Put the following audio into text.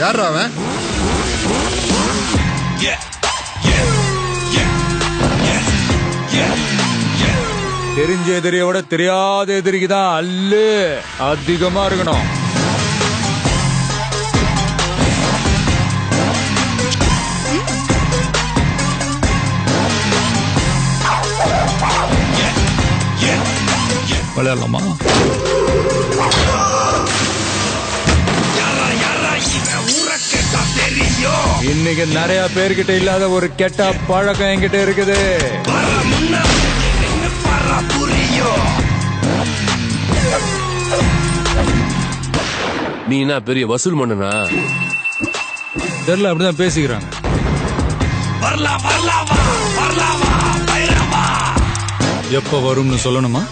யாரா அவன்? தெரிஞ்ச எதிரியை விட தெரியாத எதிரிக்குதான் அல்லு அதிகமா இருக்கணும். விளையாடலாமா? இன்னைக்கு நிறைய பேர்கிட்ட இல்லாத ஒரு கெட்ட பழக்கம் என்கிட்ட இருக்குது. நீ என்ன பெரிய வசூல் மன்னனா? தெரியல, அப்படிதான் பேசிக்கிறாங்க. எப்ப வரும்னு சொல்லணுமா?